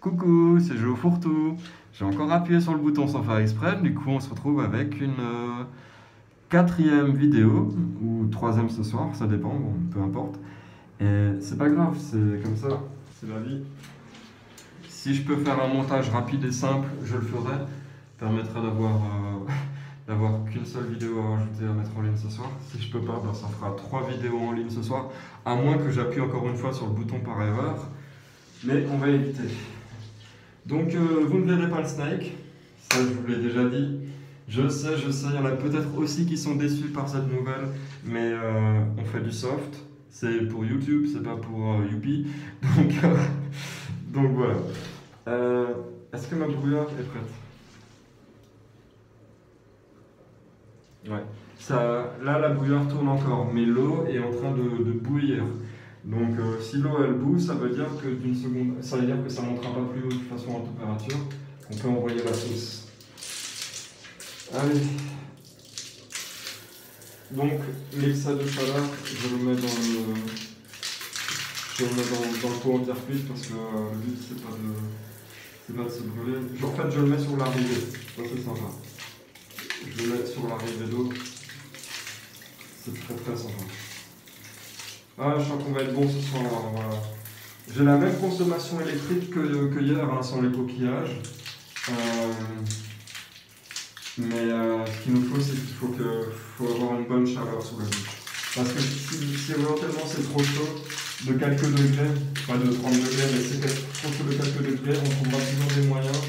Coucou, c'est Joe Fourtou. J'ai encore appuyé sur le bouton sans faire exprès, du coup on se retrouve avec une quatrième vidéo, ou troisième ce soir, ça dépend, bon, peu importe. Et c'est pas grave, c'est comme ça, c'est la vie. Si je peux faire un montage rapide et simple, je le ferai. Ça permettrait d'avoir qu'une seule vidéo à rajouter à mettre en ligne ce soir. Si je peux pas, ben, ça fera 3 vidéos en ligne ce soir, à moins que j'appuie encore une fois sur le bouton par erreur. Mais on va éviter. Donc vous ne verrez pas le snake, ça je vous l'ai déjà dit. Je sais, il y en a peut-être aussi qui sont déçus par cette nouvelle, mais on fait du soft, c'est pour YouTube, c'est pas pour Youpi. Donc, donc voilà. Est-ce que ma brouillard est prête? Ouais. Là la bouilloire tourne encore, mais l'eau est en train de bouillir. Donc si l'eau elle bout, ça veut dire que d'une seconde, ça veut dire que ça ne montera pas plus haut de toute façon en température. On peut envoyer la sauce. Allez. Donc l'excès de chaleur, je le mets dans le pot en terre cuite parce que le but c'est pas de se brûler. En fait je le mets sur l'arrivée, ça c'est sympa. Je le mets sur l'arrivée d'eau. C'est très très sympa. Ah, je sens qu'on va être bon ce soir. Voilà. J'ai la même consommation électrique que hier, hein, sans les coquillages. Mais ce qu'il nous faut, c'est qu'il faut avoir une bonne chaleur sous la bouche. Parce que si éventuellement c'est trop chaud, de quelques degrés, pas de 30 degrés, mais c'est trop chaud de quelques degrés, on trouvera toujours des moyens.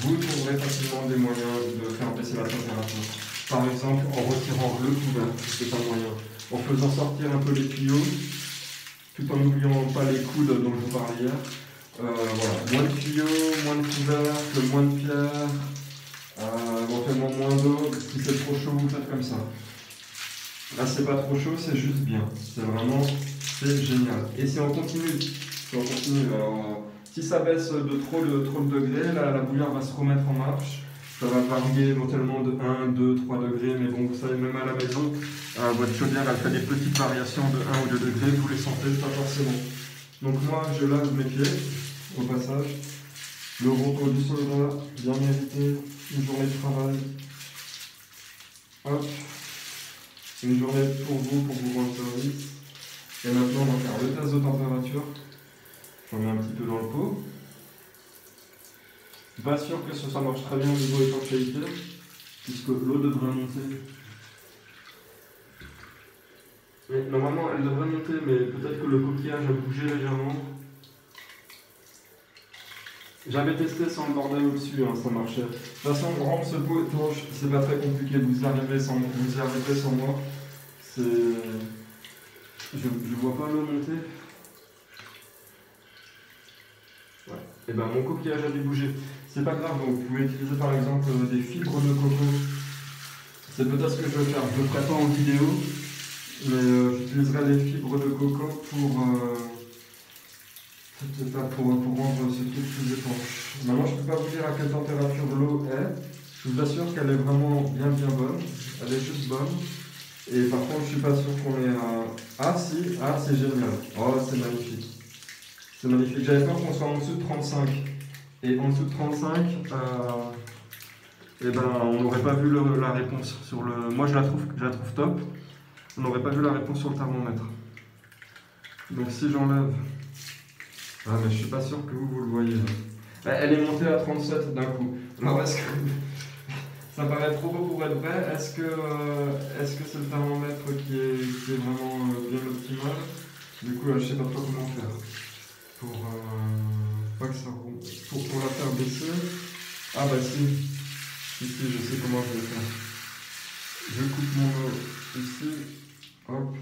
Vous trouverez facilement des moyens de faire baisser la température. Par exemple, en retirant le couvercle, c'est un moyen. En faisant sortir un peu les tuyaux, tout en n'oubliant pas les coudes dont je vous parlais hier. Voilà. Moins de tuyaux, moins de couvercles, moins de pierres, éventuellement moins d'eau. Si c'est trop chaud, vous faites comme ça. Là, c'est pas trop chaud, c'est juste bien. C'est génial. Et si on continue, alors, si ça baisse de trop de degrés, la bouilloire va se remettre en marche. Ça va varier éventuellement de 1, 2, 3 degrés, mais bon, vous savez, même à la maison, votre chaudière, elle fait des petites variations de 1 ou 2 degrés, vous les sentez pas forcément. Donc moi, je lave mes pieds, au passage. Le repos du soldat, bien mérité, une journée de travail. Hop, une journée pour vous rendre service. Et maintenant, on va faire le test de température. J'en mets un petit peu dans le pot. Pas sûr que ça marche très bien au niveau étanchéité, puisque l'eau devrait monter. Mais normalement, elle devrait monter, mais peut-être que le coquillage a bougé légèrement. J'avais testé sans le bordel au-dessus, hein, ça marchait. De toute façon, rendre ce pot étanche, c'est pas très compliqué. Vous y arrivez sans moi. Je vois pas l'eau monter. Ouais. Et ben mon coquillage a dû bouger. C'est pas grave, donc vous pouvez utiliser par exemple des fibres de coco. C'est peut-être ce que je vais faire. Je ne le ferai pas en vidéo, mais j'utiliserai des fibres de coco pour rendre ce truc plus étanche. Maintenant, je ne peux pas vous dire à quelle température l'eau est. Je vous assure qu'elle est vraiment bien bonne. Elle est juste bonne. Et par contre, je ne suis pas sûr qu'on est à... Ah si, c'est génial. Oh, c'est magnifique. C'est magnifique. J'avais peur qu'on soit en dessous de 35. Et en dessous de 35, eh ben, on n'aurait pas vu la réponse sur le... Moi, je la trouve top. On n'aurait pas vu la réponse sur le thermomètre. Donc si j'enlève... Ah, mais je suis pas sûr que vous le voyez. Elle est montée à 37 d'un coup. Alors, est-ce que... Ça paraît trop beau pour être vrai. Est-ce que c'est le thermomètre qui est vraiment bien optimal? Du coup, je sais pas trop comment faire. Pour pas que ça roule. Pour la faire baisser. Ah bah si. Si, je sais comment je vais faire. Je coupe mon eau ici. Hop.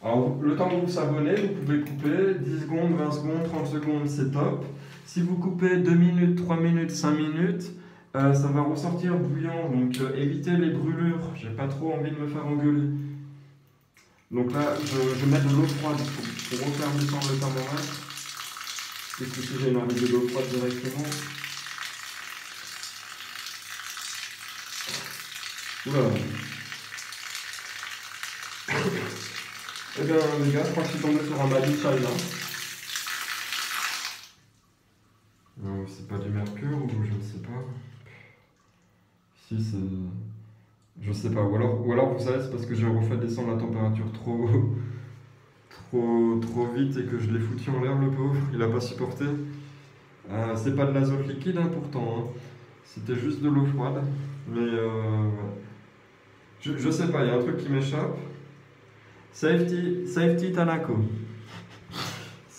Alors, le temps que vous savonnez, vous pouvez couper 10 secondes, 20 secondes, 30 secondes, c'est top. Si vous coupez 2 minutes, 3 minutes, 5 minutes, ça va ressortir bouillant. Donc, évitez les brûlures. J'ai pas trop envie de me faire engueuler. Donc là, je mets de l'eau froide pour refaire descendre le thermomètre. Et puis si j'ai une arrivée d'eau froide directement. Oula. Eh bien les gars, je crois que je suis tombé sur un Mali China. C'est pas du mercure ou je ne sais pas. Si c'est... Je sais pas. Ou alors vous savez, c'est parce que j'ai refait descendre la température trop vite et que je l'ai foutu en l'air, le pauvre. Il a pas supporté. C'est pas de l'azote liquide hein, pourtant. Hein. C'était juste de l'eau froide. Mais je sais pas, il y a un truc qui m'échappe. Safety Tanako.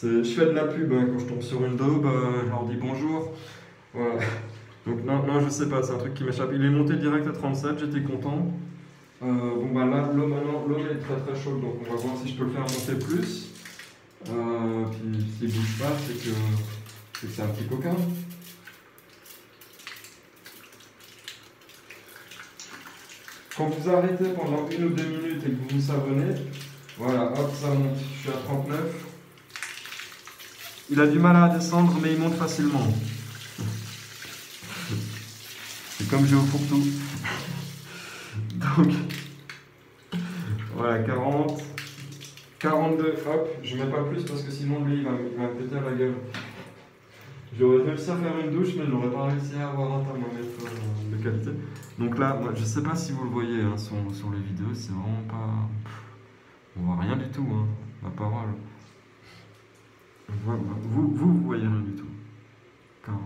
Je fais de la pub hein, quand je tombe sur une daube, je leur dis bonjour. Voilà. Donc non, je sais pas, c'est un truc qui m'échappe. Il est monté direct à 37, j'étais content. Bon bah là, l'eau maintenant, l'eau est très très chaude, donc on va voir si je peux le faire monter plus. Puis s'il bouge pas, c'est que c'est un petit coquin. Quand vous arrêtez pendant 1 ou 2 minutes et que vous vous savonnez, voilà, hop, ça monte. Je suis à 39. Il a du mal à descendre, mais il monte facilement. C'est comme jouer au fourre-tout. Donc, voilà, 40, 42, hop, je mets pas plus parce que sinon lui il va me péter à la gueule. J'aurais réussi à faire une douche, mais j'aurais pas réussi à avoir un thermomètre de qualité. Donc là, moi, je sais pas si vous le voyez hein, sur les vidéos, c'est vraiment pas. On voit rien du tout, hein, ma parole. Vous voyez rien du tout. 40.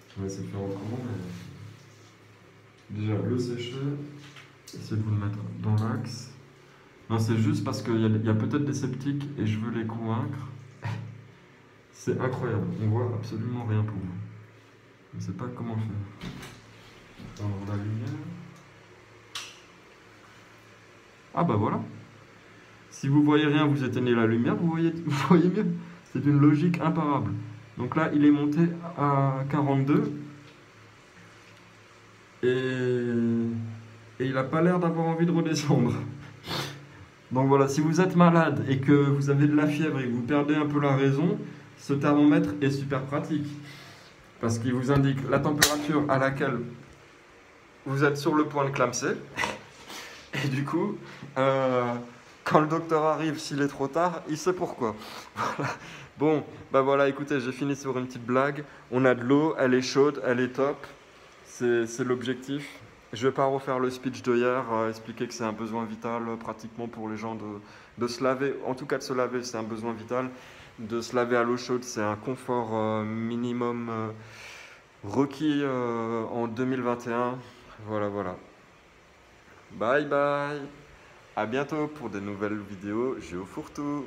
Je vais essayer de faire autrement, mais. Déjà, le sécher. Essayez de vous le mettre dans l'axe. Non, c'est juste parce qu'il y a peut-être des sceptiques et je veux les convaincre. C'est incroyable, on voit absolument rien pour vous. Je ne sais pas comment faire. Éteindre la lumière. Ah bah voilà. Si vous voyez rien, vous éteignez la lumière, vous voyez mieux. C'est une logique imparable. Donc là, il est monté à 42. Et il n'a pas l'air d'avoir envie de redescendre. Donc voilà, si vous êtes malade et que vous avez de la fièvre et que vous perdez un peu la raison, ce thermomètre est super pratique. Parce qu'il vous indique la température à laquelle vous êtes sur le point de clamser. Et du coup, quand le docteur arrive, s'il est trop tard, il sait pourquoi. Voilà. Bon, bah voilà, écoutez, j'ai fini sur une petite blague. On a de l'eau, elle est chaude, elle est top. C'est l'objectif. Je ne vais pas refaire le speech de hier, expliquer que c'est un besoin vital pratiquement pour les gens de se laver. En tout cas, de se laver, c'est un besoin vital. De se laver à l'eau chaude, c'est un confort minimum requis en 2021. Voilà, voilà. Bye bye. À bientôt pour de nouvelles vidéos Géo Fourre-tout.